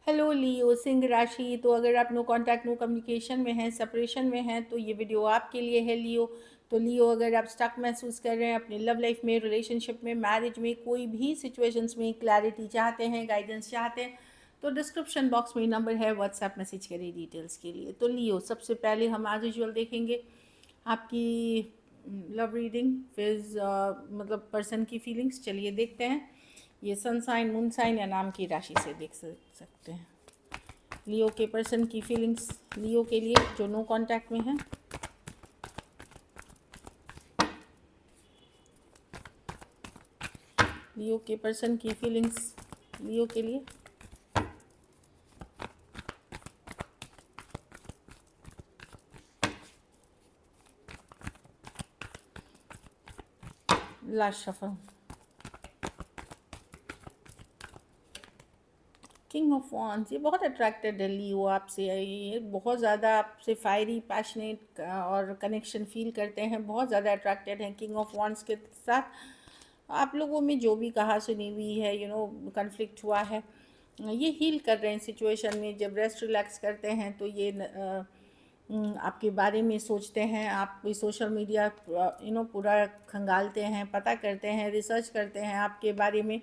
Hello लियो सिंह राशि। तो अगर आप नो कांटेक्ट नो कम्युनिकेशन में हैं, सेपरेशन में हैं, तो ये वीडियो आपके लिए है लियो। तो लियो, अगर आप स्टक महसूस कर रहे हैं अपनी लव लाइफ में, रिलेशनशिप में, मैरिज में, कोई भी सिचुएशंस में क्लैरिटी चाहते हैं, गाइडेंस चाहते हैं, तो डिस्क्रिप्शन बॉक्स में नंबर है, व्हाट्सएप मैसेज करिए डिटेल्स के लिए। तो लियो, सबसे पहले हम एज यूजुअल देखेंगे आपकी लव रीडिंग, फिर मतलब पर्सन की फीलिंग्स। चलिए देखते हैं। ये सन साइन, मून साइन या नाम की राशि से देख सकते हैं लियो के पर्सन की फीलिंग्स लियो के लिए जो नो कांटेक्ट में है। लियो के पर्सन की फीलिंग्स लियो के लिए। Last shuffle, king of wands. ये बहुत अट्रैक्टेड है लियो आपसे, ये बहुत ज़्यादा आपसे फायरी, पैशनेट और कनेक्शन फील करते हैं, बहुत ज़्यादा अट्रैक्टेड हैं किंग ऑफ वॉन्ड्स के साथ। आप लोगों में जो भी कहा सुनी हुई है, कन्फ्लिक्ट हुआ है, ये हील कर रहे हैं सिचुएशन में। जब रेस्ट रिलैक्स करते हैं तो ये आपके बारे में सोचते हैं। आप कोई सोशल मीडिया पूरा खंगालते हैं, पता करते हैं, रिसर्च करते हैं आपके बारे में।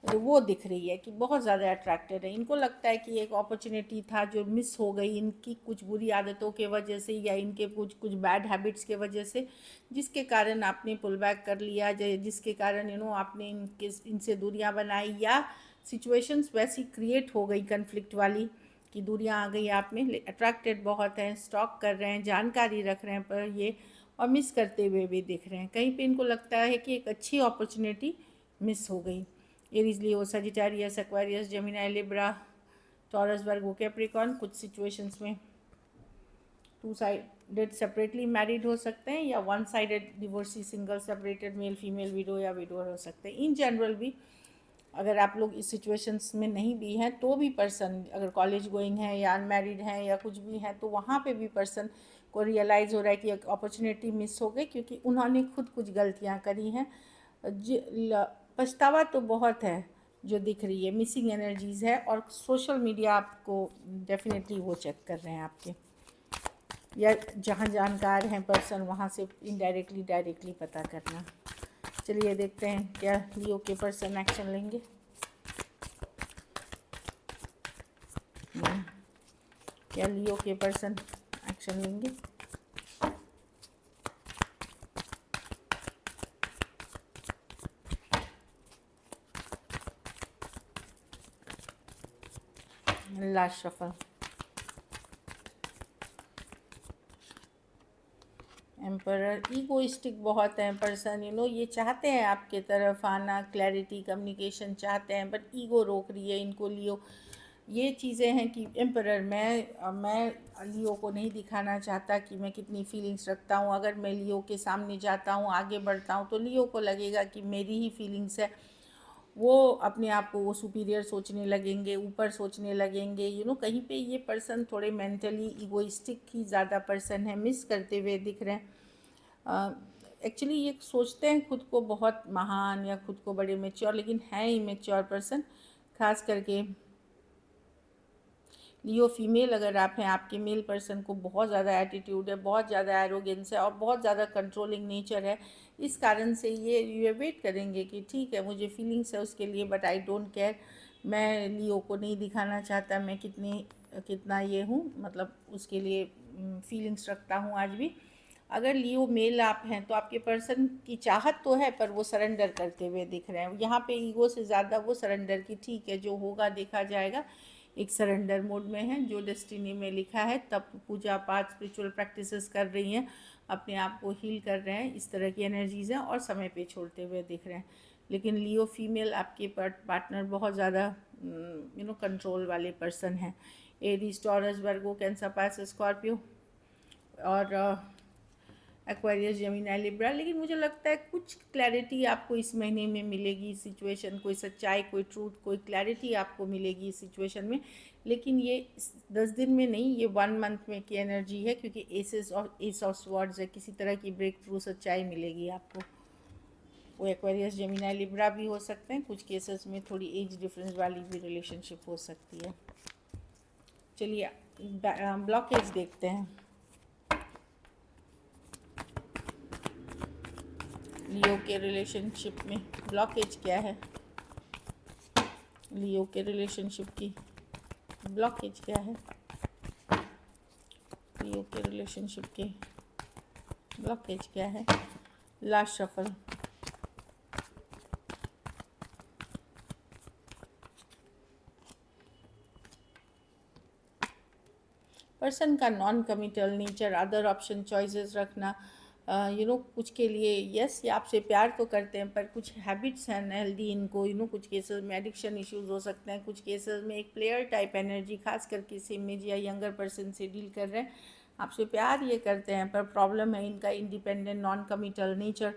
वो दिख रही है कि बहुत ज़्यादा अट्रैक्टेड है। इनको लगता है कि एक अपॉर्चुनिटी था जो मिस हो गई, इनकी कुछ बुरी आदतों के वजह से या इनके कुछ कुछ बैड हैबिट्स के वजह से, जिसके कारण आपने पुल बैक कर लिया, जिसके कारण आपने इनसे दूरियां बनाई, या सिचुएशंस वैसी क्रिएट हो गई कन्फ्लिक्ट वाली कि दूरियां आ गई आप में। अट्रैक्टेड बहुत हैं, स्टॉक कर रहे हैं, जानकारी रख रहे हैं पर ये, और मिस करते हुए भी दिख रहे हैं। कहीं पे इनको लगता है कि एक अच्छी अपॉर्चुनिटी मिस हो गई। Aries, Leo, Sagittarius, Aquarius, Gemini, Libra, Taurus, Virgo, Capricorn. कुछ सिचुएशंस में टू साइडेड सेपरेटली मैरिड हो सकते हैं, या one sided divorcee, single, separated, male female, widow या विडोअर हो सकते हैं। इन जनरल भी अगर आप लोग इस सिचुएशंस में नहीं भी हैं तो भी पर्सन अगर कॉलेज गोइंग है या अनमैरिड हैं या कुछ भी हैं, तो वहाँ पे भी पर्सन को रियलाइज़ हो रहा है कि एक अपॉर्चुनिटी मिस हो गई, क्योंकि उन्होंने खुद कुछ गलतियाँ करी हैं। पछतावा तो बहुत है जो दिख रही है, मिसिंग एनर्जीज़ है, और सोशल मीडिया आपको डेफिनेटली वो चेक कर रहे हैं आपके, या जहाँ जानकार हैं पर्सन वहाँ से इनडायरेक्टली डायरेक्टली पता करना। चलिए देखते हैं क्या लियो के पर्सन एक्शन लेंगे। क्या लियो के पर्सन एक्शन लेंगे। Last shuffle, emperor. ईगोइस्टिक बहुत हैं पर्सन, ये चाहते हैं आपके तरफ आना, क्लैरिटी, कम्युनिकेशन चाहते हैं, बट ईगो रोक रही है इनको लियो। ये चीज़ें हैं कि एम्परर, मैं लियो को नहीं दिखाना चाहता कि मैं कितनी फीलिंग्स रखता हूँ। अगर मैं लियो के सामने जाता हूँ, आगे बढ़ता हूँ, तो लियो को लगेगा कि मेरी ही फीलिंग्स है। वो अपने आप को वो सुपीरियर सोचने लगेंगे, ऊपर सोचने लगेंगे। कहीं पे ये पर्सन थोड़े मेंटली ईगोइस्टिक ही ज़्यादा पर्सन है, मिस करते हुए दिख रहे हैं। एक्चुअली ये सोचते हैं खुद को बहुत महान या खुद को बड़े मेच्योर, लेकिन है इमेच्योर पर्सन। खास करके लियो फीमेल अगर आप हैं, आपके मेल पर्सन को बहुत ज़्यादा एटीट्यूड है, बहुत ज़्यादा एरोगेंस है और बहुत ज़्यादा कंट्रोलिंग नेचर है। इस कारण से ये वेट करेंगे कि ठीक है, मुझे फीलिंग्स है उसके लिए, बट आई डोंट केयर। मैं लियो को नहीं दिखाना चाहता मैं कितना ये हूँ, मतलब उसके लिए फीलिंग्स रखता हूँ आज भी। अगर लियो मेल आप हैं तो आपके पर्सन की चाहत तो है, पर वो सरेंडर करते हुए दिख रहे हैं। यहाँ पे ईगो से ज़्यादा वो सरेंडर की, ठीक है जो होगा देखा जाएगा, एक सरेंडर मोड में है। जो डेस्टिनी में लिखा है, तब पूजा पाठ, स्पिरिचुअल प्रैक्टिसेस कर रही हैं, अपने आप को हील कर रहे हैं। इस तरह की एनर्जीज़ हैं और समय पे छोड़ते हुए दिख रहे हैं। लेकिन लियो फीमेल आपके पार्टनर बहुत ज़्यादा कंट्रोल वाले पर्सन हैं। एरीज, टॉरस, वर्गो, कैंसर, पाइसेस, स्कॉर्पियो और एक्वेरियस, जेमिनी, लिब्रा। लेकिन मुझे लगता है कुछ क्लैरिटी आपको इस महीने में मिलेगी। सिचुएशन, कोई सच्चाई, कोई ट्रूथ, कोई क्लैरिटी आपको मिलेगी इस सिचुएशन में। लेकिन ये 10 दिन में नहीं, ये 1 मंथ में की एनर्जी है, क्योंकि एस ऑफ स्वॉर्ड्स है। किसी तरह की ब्रेक थ्रू सच्चाई मिलेगी आपको। वो एक्वेरियस, जेमिनी, लिब्रा भी हो सकते हैं। कुछ केसेस में थोड़ी एज डिफरेंस वाली भी रिलेशनशिप हो सकती है। चलिए ब्लॉकेज देखते हैं। लियो के रिलेशनशिप में ब्लॉकेज क्या है? लियो के रिलेशनशिप की ब्लॉकेज क्या है? लियो के रिलेशनशिप के ब्लॉकेज क्या है? Last shuffle. पर्सन का non committal nature, other option choices रखना, कुछ के लिए यस ये आपसे प्यार तो करते हैं पर कुछ हैबिट्स हैं अनहेल्दी इनको, कुछ केसेस में एडिक्शन इश्यूज हो सकते हैं, कुछ केसेस में एक प्लेयर टाइप एनर्जी, खास करके किसी इमेज या यंगर पर्सन से डील कर रहे हैं। आपसे प्यार ये करते हैं पर प्रॉब्लम है इनका इंडिपेंडेंट नॉन कमिटल नेचर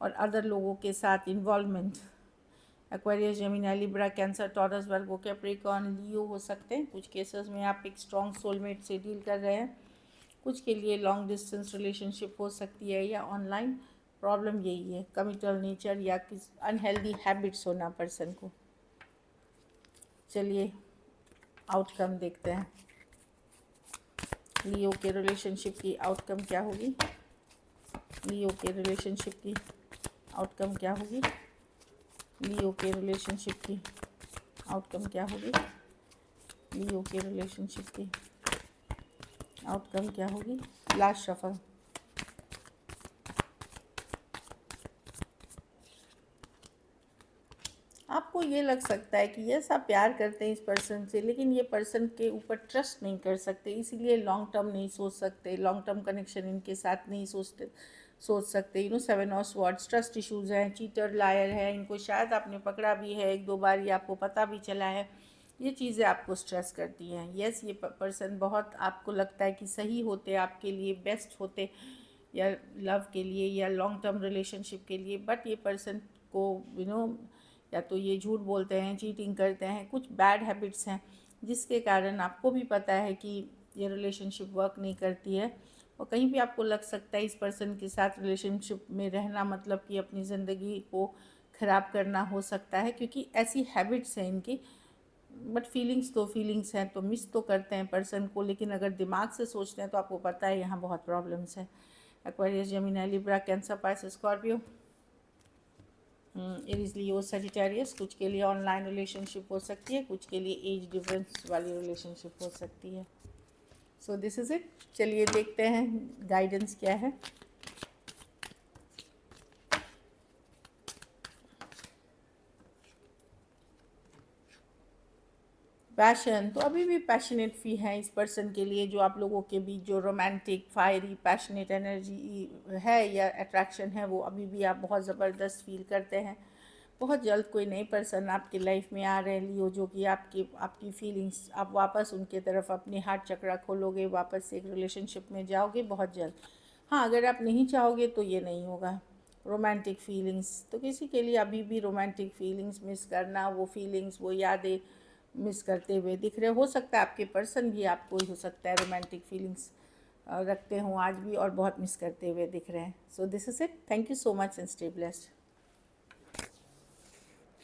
और अदर लोगों के साथ involvement. Aquarius, Gemini, Libra, Cancer, Taurus, Virgo, Capricorn, Leo हो सकते हैं। कुछ केसेस में आप एक स्ट्रॉन्ग सोलमेट से डील कर रहे हैं, कुछ के लिए लॉन्ग डिस्टेंस रिलेशनशिप हो सकती है या ऑनलाइन। प्रॉब्लम यही है, कमिटल नेचर या किस अनहेल्दी हैबिट्स होना पर्सन को। चलिए आउटकम देखते हैं। लियो के रिलेशनशिप की आउटकम क्या होगी? लियो के रिलेशनशिप की आउटकम क्या होगी? लियो के रिलेशनशिप की आउटकम क्या होगी? लियो के रिलेशनशिप की आउटकम क्या होगी? Last shuffle. आपको ये लग सकता है कि यस आप प्यार करते हैं इस पर्सन से, लेकिन ये पर्सन के ऊपर ट्रस्ट नहीं कर सकते, इसीलिए लॉन्ग टर्म नहीं सोच सकते, लॉन्ग टर्म कनेक्शन इनके साथ नहीं सोच सकते। 7 ऑफ स्वॉर्ड्स, ट्रस्ट इश्यूज़ हैं, चीटर, लायर है, इनको शायद आपने पकड़ा भी है 1-2 बार, ये आपको पता भी चला है। ये चीज़ें आपको स्ट्रेस करती हैं। यस ये पर्सन बहुत आपको लगता है कि सही होते, आपके लिए बेस्ट होते या लव के लिए या लॉन्ग टर्म रिलेशनशिप के लिए, बट ये पर्सन को या तो ये झूठ बोलते हैं, चीटिंग करते हैं, कुछ बैड हैबिट्स हैं जिसके कारण आपको भी पता है कि ये रिलेशनशिप वर्क नहीं करती है। और कहीं भी आपको लग सकता है इस पर्सन के साथ रिलेशनशिप में रहना मतलब कि अपनी ज़िंदगी को ख़राब करना हो सकता है, क्योंकि ऐसी हैबिट्स हैं इनकी। बट फीलिंग्स तो फीलिंग्स हैं, तो मिस तो करते हैं पर्सन को, लेकिन अगर दिमाग से सोचते हैं तो आपको पता है यहाँ बहुत प्रॉब्लम्स हैं। Aquarius, Gemini, Libra, Cancer, Pisces, Scorpio, Aries, Leo, Sagittarius. कुछ के लिए ऑनलाइन रिलेशनशिप हो सकती है, कुछ के लिए एज डिफरेंस वाली रिलेशनशिप हो सकती है। So this is it. चलिए देखते हैं गाइडेंस क्या है। पैशन तो अभी भी पैशनेट फी है इस पर्सन के लिए, जो आप लोगों के बीच जो रोमांटिक फायरी पैशनेट एनर्जी है या अट्रैक्शन है वो अभी भी आप बहुत ज़बरदस्त फील करते हैं। बहुत जल्द कोई नई पर्सन आपकी लाइफ में आ रहे हैं लियो, जो कि आपकी फीलिंग्स, आप वापस उनके तरफ अपनी हार्ट चक्रा खोलोगे, वापस एक रिलेशनशिप में जाओगे बहुत जल्द। हाँ अगर आप नहीं चाहोगे तो ये नहीं होगा। रोमांटिक फीलिंग्स तो किसी के लिए अभी भी रोमांटिक फीलिंग्स मिस करना, वो फीलिंग्स वो यादें मिस करते हुए दिख रहे हो सकता है आपके पर्सन भी आपको ही हो सकता है रोमांटिक फीलिंग्स रखते हों आज भी और बहुत मिस करते हुए दिख रहे हैं। So this is it. Thank you so much and stay blessed.